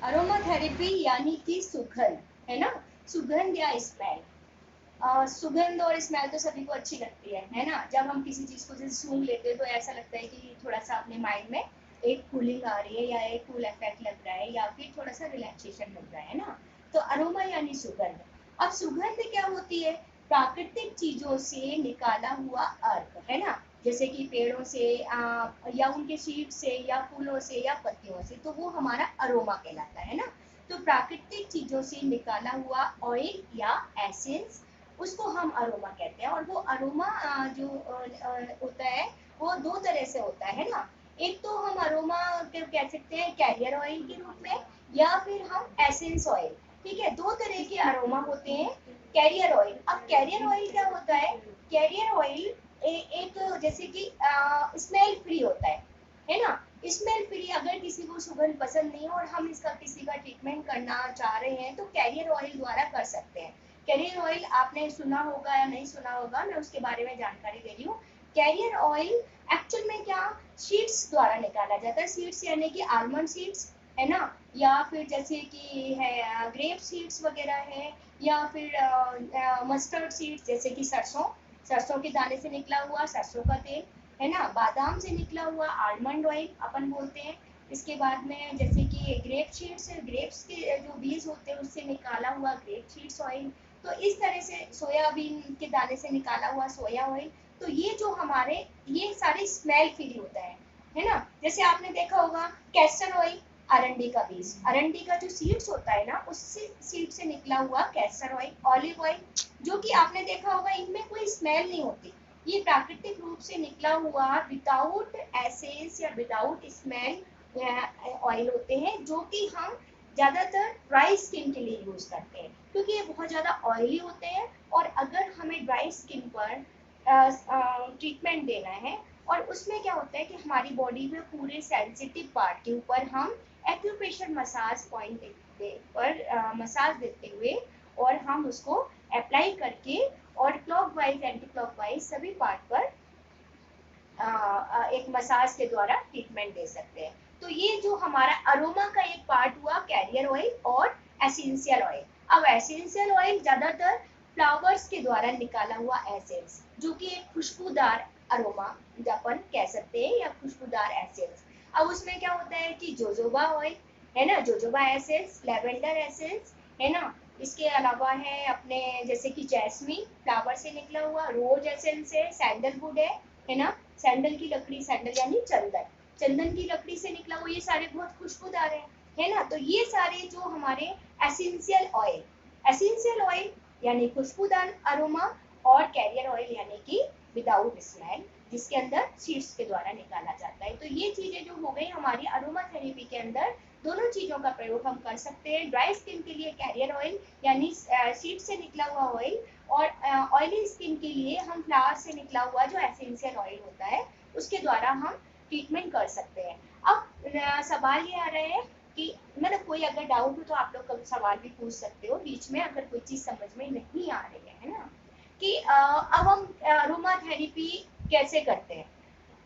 Aroma therapy यानी कि सुगंध, है ना। सुगंध या स्मेल। सुगंध और स्मेल तो सभी को अच्छी लगती है ना। जब हम किसी चीज को जैसे सूंघ लेते हैं तो ऐसा लगता है कि थोड़ा सा अपने माइंड में एक कूलिंग आ रही है या एक कूल इफेक्ट लग रहा है या फिर थोड़ा सा रिलैक्सेशन लग रहा है ना। तो अरोमा यानी सुगंध। अब सुगंध क्या होती है? प्राकृतिक चीजों से निकाला हुआ अर्क, है ना। जैसे कि पेड़ों से या उनके सीड से या फूलों से या पत्तियों से, तो वो हमारा अरोमा कहलाता है ना। तो प्राकृतिक चीजों से निकाला हुआ ऑयल या एसेंस, उसको हम अरोमा कहते हैं। और वो अरोमा जो होता है वो दो तरह से होता है ना। एक तो हम अरोमा कह सकते हैं कैरियर ऑयल के रूप में, या फिर हम एसेंस ऑयल। ठीक है, दो तरह के अरोमा होते हैं। कैरियर ऑयल, अब कैरियर ऑयल क्या होता है? कैरियर ऑयल एक जैसे कि स्मेल फ्री होता है ना। स्मेल फ्री, अगर किसी को सुगंध पसंद नहीं है और हम इसका किसी का ट्रीटमेंट करना चाह रहे हैं तो कैरियर ऑयल द्वारा कर सकते हैं। कैरियर ऑयल आपने सुना होगा या नहीं सुना होगा, मैं उसके बारे में जानकारी दे रही हूँ। कैरियर ऑयल एक्चुअल में क्या सीड्स द्वारा निकाला जाता है। सीड्स यानी कि आलमंड सीड्स, है ना, या फिर जैसे कि है ग्रेप सीड्स वगैरह है, या फिर मस्टर्ड सीड्स जैसे कि सरसों, सरसों के दाने से निकला हुआ सरसों का तेल, है ना। बादाम से निकला हुआ आलमंड ऑयल अपन बोलते हैं। इसके बाद में जैसे कि ग्रेप सीड्स, ग्रेप्स के जो बीज होते हैं उससे निकाला हुआ ग्रेप सीड्स ऑयल। तो इस तरह से सोयाबीन के दाने से निकाला हुआ सोया ऑयल। तो ये जो हमारे, ये सारे स्मेल फ्री होता है ना। जैसे आपने देखा होगा कैस्टर ऑयल, अरंडी का बीज, अरंडी का जो सीड्स होता है ना, उससे सीड से निकला हुआ कैस्टर ऑयल, ऑलिव ऑयल, जो कि आपने देखा होगा इनमें कोई स्मेल नहीं होती। ये प्राकृतिक रूप से निकला हुआ विदाउट एसेंस या विदाउट स्मेल ऑयल होते हैं, जो कि हम ज़्यादातर ड्राई स्किन के लिए यूज़ करते हैं, क्योंकि ये बहुत ज़्यादा ऑयली होते हैं। और अगर हमें ड्राई स्किन पर ट्रीटमेंट देना है, और उसमें क्या होता है कि हमारी बॉडी में पूरे सेंसिटिव पार्ट के ऊपर हम एक्यूप्रेशर मसाज पॉइंट पर मसाज देते हुए, और हम उसको अप्लाई करके और क्लॉकवाइज एंटी क्लॉकवाइज सभी पार्ट पर एक मसाज के द्वारा ट्रीटमेंट दे सकते हैं। तो ये जो हमारा अरोमा का एक पार्ट हुआ कैरियर ऑयल और एसेंशियल ऑयल। अब एसेंशियल ऑयल ज्यादातर फ्लावर्स के द्वारा निकाला हुआ एसेंस, जो कि एक खुशबूदार अरोमा अपन कह सकते हैं, या खुशबूदार एसेंस। अब उसमें क्या होता है कि जोजोबा ऑयल, है ना, जोजोबा एसेंस, लेवेंडर एसेंस, है ना। इसके अलावा है अपने जैसे कि जैस्मिन फ्लावर से निकला हुआ, रोज एसेंस है, सैंडलवुड है ना। सैंडल की लकड़ी, सैंडल यानी चंदन, चंदन की लकड़ी से निकला हुआ, ये सारे बहुत खुशबूदार है ना। तो ये सारे जो हमारे एसेंशियल ऑयल, एसेंशियल ऑयल यानी खुशबूदार अरोमा, और कैरियर ऑयल यानी कि विदाउट स्मेल, जिसके अंदर सीड्स के द्वारा निकाला जाता है। तो ये चीजें जो हो गई हमारी अरोमा थेरेपी के अंदर, दोनों चीजों का प्रयोग हम कर सकते हैं। ड्राई स्किन के लिए कैरियर ऑयल यानी सीड से निकला हुआ ऑयल, और ऑयली स्किन के लिए हम फ्लावर से निकला हुआ जो एसेंशियल ऑयल होता है उसके द्वारा हम ट्रीटमेंट कर सकते हैं। अब सवाल ये आ रहा है कि मतलब कोई अगर डाउट हो तो आप लोग कभी सवाल भी पूछ सकते हो बीच में, अगर कोई चीज समझ में नहीं आ रही है ना। कि अब हम अरोमा थेरेपी कैसे करते हैं,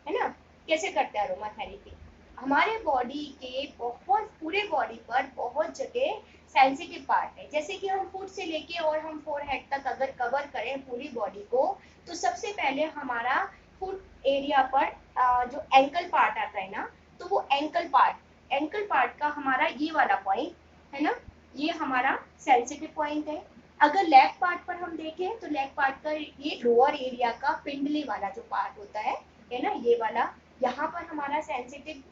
है ना। कैसे करते हैं अरोमा थेरेपी? हमारे बॉडी के बहुत, पूरे बॉडी पर बहुत जगह सेंसिटिव पार्ट है। जैसे कि हम फुट से लेके और हम फोरहेड तक अगर कवर करें पूरी बॉडी को, तो सबसे पहले हमारा फुट एरिया पर जो एंकल पार्ट आता है ना, तो वो एंकल पार्ट का हमारा ये वाला पॉइंट, है ना, ये हमारा सेंसिटिव पॉइंट है। अगर लेग पार्ट पर हम देखें तो लेग पार्ट का ये लोअर एरिया का पिंडली वाला जो पार्ट होता है ना, ये वाला, यहाँ पर हमारा सेंसिटिव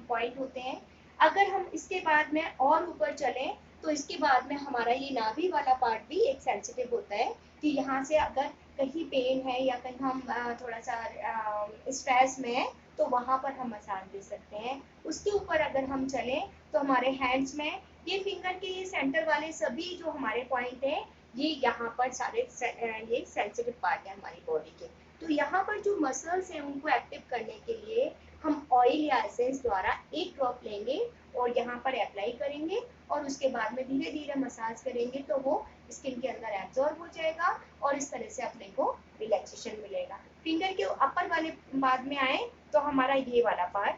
पॉइंट होते हैं। अगर हम इसके बाद में और ऊपर चलें तो इसके बाद में हमारा ये नाभि वाला पार्ट भी एक सेंसिटिव होता है, कि यहाँ से अगर कहीं पेन है या कहीं हम थोड़ा सा स्ट्रेस में है तो वहाँ पर हम मसाज दे सकते हैं। उसके ऊपर अगर हम चलें तो हमारे हैंड्स में ये फिंगर के ये सेंटर वाले सभी जो हमारे पॉइंट है, ये यहाँ पर सारे ये सेंसिटिव पार्ट है हमारी बॉडी के। तो यहाँ पर जो मसल्स हैं उनको एक्टिव करने के लिए हम ऑयल या एसेंस द्वारा एक ड्रॉप लेंगे और यहाँ पर अप्लाई करेंगे, और उसके बाद में धीरे धीरे मसाज करेंगे तो वो स्किन के अंदर एब्जॉर्ब हो जाएगा, और इस तरह से अपने को रिलैक्सेशन मिलेगा। फिंगर के अपर वाले बाद में आए तो हमारा ये वाला पार्ट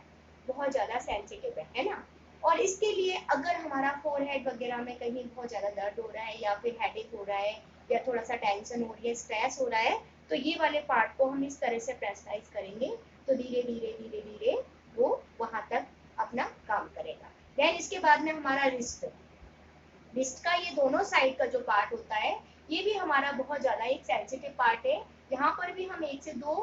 बहुत ज़्यादा सेंसिटिव है ना। और इसके लिए अगर हमारा फोरहेड वगैरह में कहीं बहुत ज़्यादा दर्द हो रहा है या फिर हेडेक हो रहा है या थोड़ा सा टेंशन हो रही है, स्ट्रेस हो रहा है, तो ये वाले पार्ट को हम इस तरह से प्रेशराइज करेंगे तो धीरे धीरे धीरे धीरे वो वहाँ तक अपना काम करेगा। देन इसके बाद में हमारा रिस्ट का ये दोनों साइड का जो पार्ट होता है ये भी हमारा बहुत ज़्यादा एक सेंसिटिव पार्ट है। यहाँ पर भी हम 1 से 2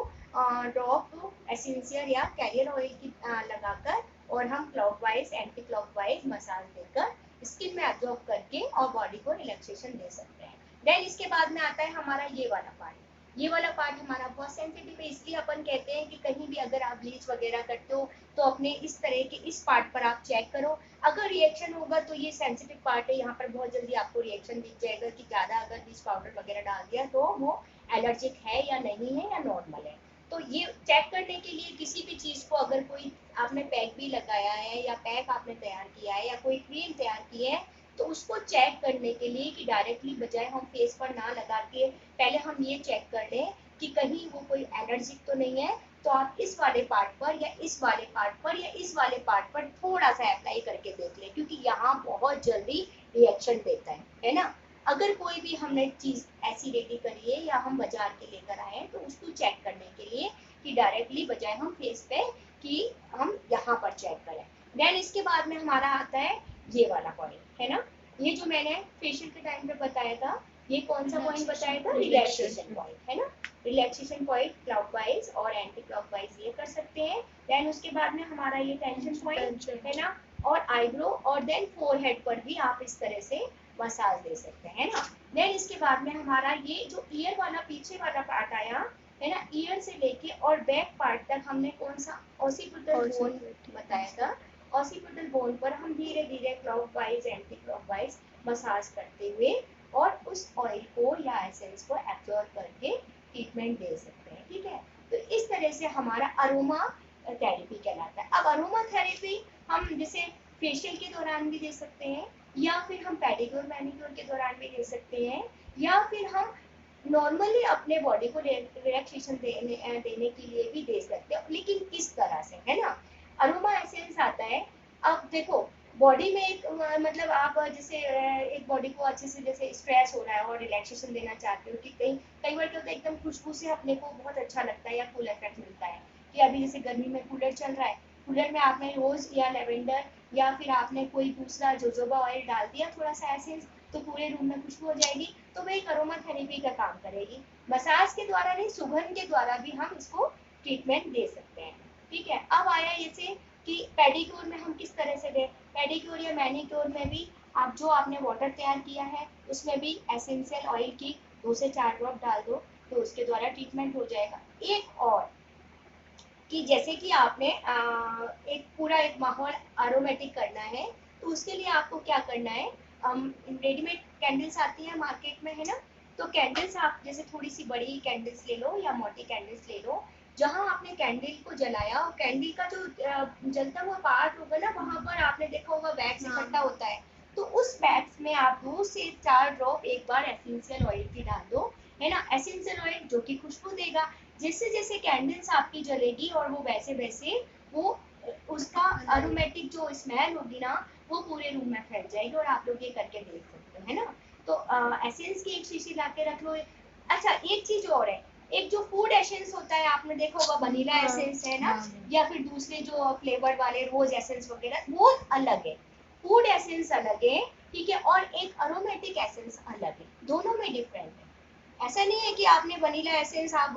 ड्रॉप एसेंशियल या कैरियर ऑयल की लगाकर और हम क्लॉकवाइज एंटी क्लॉकवाइज मसाज देकर स्किन में एब्जॉर्ब करके और बॉडी को रिलैक्सेशन दे सकते हैं। देन इसके बाद में आता है हमारा ये वाला पार्ट। ये वाला पार्ट हमारा बहुत सेंसिटिव है, इसलिए अपन कहते हैं कि कहीं भी अगर आप ब्लीच वगैरह करते हो तो अपने इस तरह के इस पार्ट पर आप चेक करो। अगर रिएक्शन होगा तो ये सेंसिटिव पार्ट है, यहाँ पर बहुत जल्दी आपको रिएक्शन दिख जाएगा कि ज़्यादा अगर ब्लीच पाउडर वगैरह डाल दिया तो वो एलर्जिक है या नहीं है या नॉर्मल है। तो ये चेक करने के लिए किसी भी चीज़ को अगर कोई आपने पैक भी लगाया है या पैक आपने तैयार किया है या कोई क्रीम तैयार की है तो उसको चेक करने के लिए कि डायरेक्टली बजाय हम फेस पर ना लगा के पहले हम ये चेक कर लें कि कहीं वो कोई एलर्जिक तो नहीं है, तो आप इस वाले पार्ट पर या इस वाले पार्ट पर या इस वाले पार्ट पर थोड़ा सा अप्लाई करके देख लें, क्योंकि यहाँ बहुत जल्दी रिएक्शन देता है ना। अगर कोई भी हमने चीज़ ऐसी रेडी करी है या हम बाजार के लेकर आए हैं तो उसको चेक करने के लिए कि डायरेक्टली बजाय हम फेस पे कि हम यहाँ पर चेक करें। देन इसके बाद में हमारा आता है ये वाला पॉइंट है ना, ये जो मैंने फेशियल के टाइम पे बताया था, ये कौन सा पॉइंट बताया था, रिलैक्सेशन पॉइंट है ना। रिलैक्सेशन पॉइंट क्लॉकवाइज और एंटी क्लॉकवाइज ये कर सकते हैं। देन उसके बाद में हमारा ये टेंशन पॉइंट है ना, और आईब्रो और देन फोरहेड पर भी आप इस तरह से मसाज दे सकते हैं ना। देन इसके बाद में हमारा ये जो ईयर वाला पीछे वाला पार्ट आया है ना, ईयर से लेके और बैक पार्ट तक हमने कौन सा ऑसिपिटल बोन बताया था। ऑसिपिटल बोन पर हम धीरे धीरे क्लॉकवाइज एंटी क्लॉकवाइज मसाज करते हुए और उस ऑयल को या एसेंस को एब्जॉर्ब करके ट्रीटमेंट दे सकते हैं। ठीक है, तो इस तरह से हमारा अरोमा थेरेपी कहलाता है। अब अरोमा थेरेपी हम जैसे फेशियल के दौरान भी दे सकते हैं या फिर हम पेडिक्योर मैनिक्योर के दौरान भी दे सकते हैं या फिर हम नॉर्मली अपने बॉडी को रिलैक्सेशन देने के लिए भी दे सकते हैं, लेकिन किस तरह से है ना। अरोमा एसेंस आता है, अब देखो बॉडी में एक मतलब आप जैसे एक बॉडी को अच्छे से जैसे स्ट्रेस हो रहा है और रिलैक्सेशन देना चाहते हो कि कई बार क्या होता है एकदम खुशबू से अपने को बहुत अच्छा लगता है या कूल इफेक्ट मिलता है कि अभी जैसे गर्मी में कूलर चल रहा है, कूलर में आपने रोज या लेवेंडर या फिर आपने कोई दूसरा जोजोबा ऑयल डाल दिया थोड़ा सा एसेंस तो पूरे रूम में खुशबू हो जाएगी, तो वही अरोमा थेरेपी का काम करेगी। मसाज के द्वारा नहीं, सुगंध के द्वारा भी हम इसको ट्रीटमेंट दे सकते हैं। ठीक है, अब आया जैसे कि पेडिक्योर में हम किस तरह से दें। पेडिक्योर या मैनिक्योर में भी आप जो आपने वाटर तैयार किया है उसमें भी एसेंशियल ऑयल की 2 से 4 ड्रॉप डाल दो तो उसके द्वारा ट्रीटमेंट हो जाएगा। एक और कि जैसे कि आपने एक पूरा एक माहौल एरोमेटिक करना है तो उसके लिए आपको क्या करना है, रेडीमेड कैंडल्स आती हैं मार्केट में है ना, तो कैंडल्स आप जैसे थोड़ी सी बड़ी कैंडल्स ले लो या मोटी कैंडल्स ले लो, जहाँ आपने कैंडल को जलाया और कैंडल का जो जलता हुआ पार्ट होगा ना वहाँ पर आपने देखा होगा वैक्स इकट्ठा होता है, तो उस वैक्स में आप 2 से 4 ड्रॉप एक बार एसेंशियल ऑयल की डाल दो है ना। एसेंशियल ऑयल जो कि खुशबू देगा, जैसे जैसे कैंडल्स आपकी जलेगी और वो वैसे वैसे वो उसका अरोमेटिक जो स्मेल होगी ना वो पूरे रूम में फैल जाएगी और आप लोग ये करके देख सकते हो है ना। तो एसेंस की एक शीशी ला के रख लो। अच्छा एक चीज और है, एक जो फूड एसेंस होता है आपने देखा होगा वनीला एसेंस है ना, या फिर दूसरे जो फ्लेवर वाले रोज एसेंस वगैरह वो अलग है, फूड एसेंस अलग है ठीक है, और एक अरोमेटिक एसेंस अलग है, दोनों में डिफरेंट है। ऐसा नहीं है कि आपने वनीला एसेंस आप